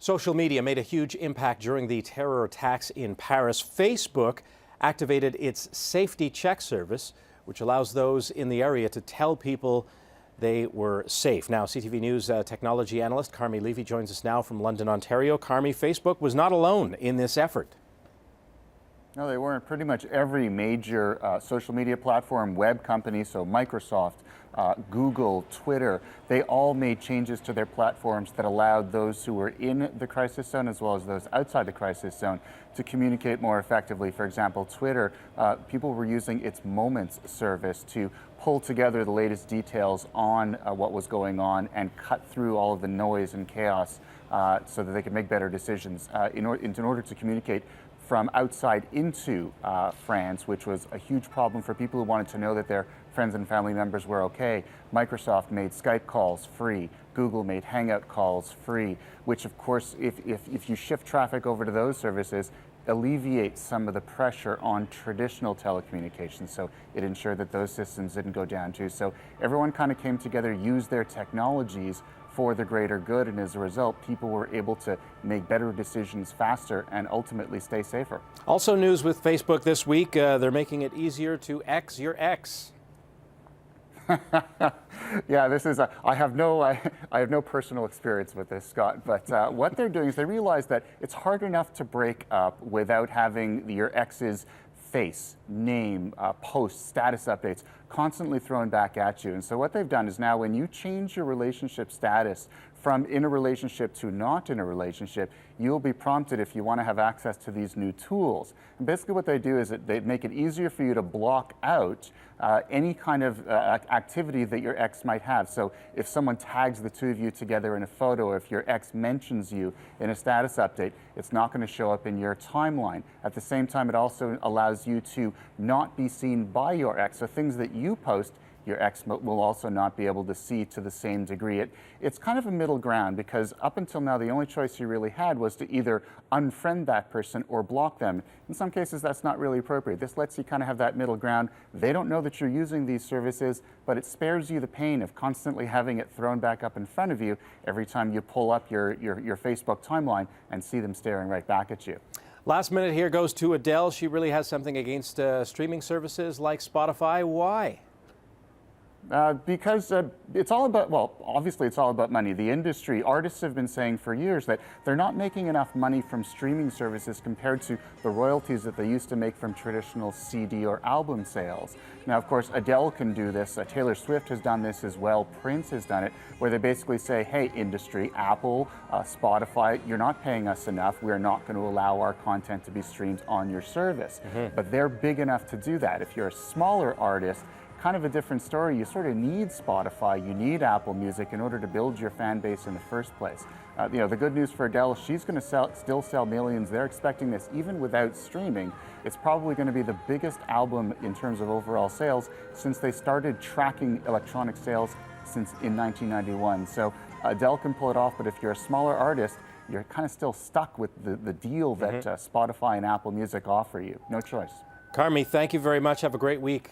Social media made a huge impact during the terror attacks in Paris. Facebook activated its safety check service, which allows those in the area to tell people they were safe. Now, CTV News technology analyst Carmi Levy joins us now from London, Ontario. Carmi, Facebook was not alone in this effort. No, they weren't. Pretty much every major social media platform, web company, so Microsoft, Google, Twitter, they all made changes to their platforms that allowed those who were in the crisis zone as well as those outside the crisis zone to communicate more effectively. For example, Twitter, people were using its Moments service to pull together the latest details on what was going on and cut through all of the noise and chaos so that they could make better decisions in order to communicate from outside into France, which was a huge problem for people who wanted to know that their friends and family members were okay. Microsoft made Skype calls free. Google made Hangout calls free, which of course, if you shift traffic over to those services, alleviates some of the pressure on traditional telecommunications. So it ensured that those systems didn't go down too. So everyone kind of came together, used their technologies for the greater good, and as a result, people were able to make better decisions faster and ultimately stay safer. Also news with Facebook this week, they're making it easier to X your ex. Yeah, this is I have no personal experience with this, Scott, but what they're doing is they realize that it's hard enough to break up without having your ex's face, name, posts, status updates constantly thrown back at you. And so what they've done is now when you change your relationship status from in a relationship to not in a relationship, you'll be prompted if you want to have access to these new tools. And basically what they do is that they make it easier for you to block out any kind of activity that your ex might have. So if someone tags the two of you together in a photo, or if your ex mentions you in a status update, it's not going to show up in your timeline. At the same time, it also allows you to not be seen by your ex. So things that you post, your ex will also not be able to see to the same degree. It's kind of a middle ground, because up until now, the only choice you really had was to either unfriend that person or block them. In some cases, that's not really appropriate. This lets you kind of have that middle ground. They don't know that you're using these services, but it spares you the pain of constantly having it thrown back up in front of you every time you pull up your Facebook timeline and see them staring right back at you. Last minute here goes to Adele. She really has something against streaming services like Spotify. Why? Because it's all about, well, obviously it's all about money. The industry, artists have been saying for years that they're not making enough money from streaming services compared to the royalties that they used to make from traditional CD or album sales. Now, of course, Adele can do this. Taylor Swift has done this as well. Prince has done it, where they basically say, hey, industry, Apple, Spotify, you're not paying us enough. We're not going to allow our content to be streamed on your service. But they're big enough to do that. If you're a smaller artist, kind of a different story. You sort of need Spotify, you need Apple Music in order to build your fan base in the first place. You know, the good news for Adele, she's going to still sell millions. They're expecting this even without streaming. It's probably going to be the biggest album in terms of overall sales since they started tracking electronic sales since in 1991. So Adele can pull it off, but if you're a smaller artist, you're kind of still stuck with the deal that Spotify and Apple Music offer you. No choice. Carmi, thank you very much. Have a great week.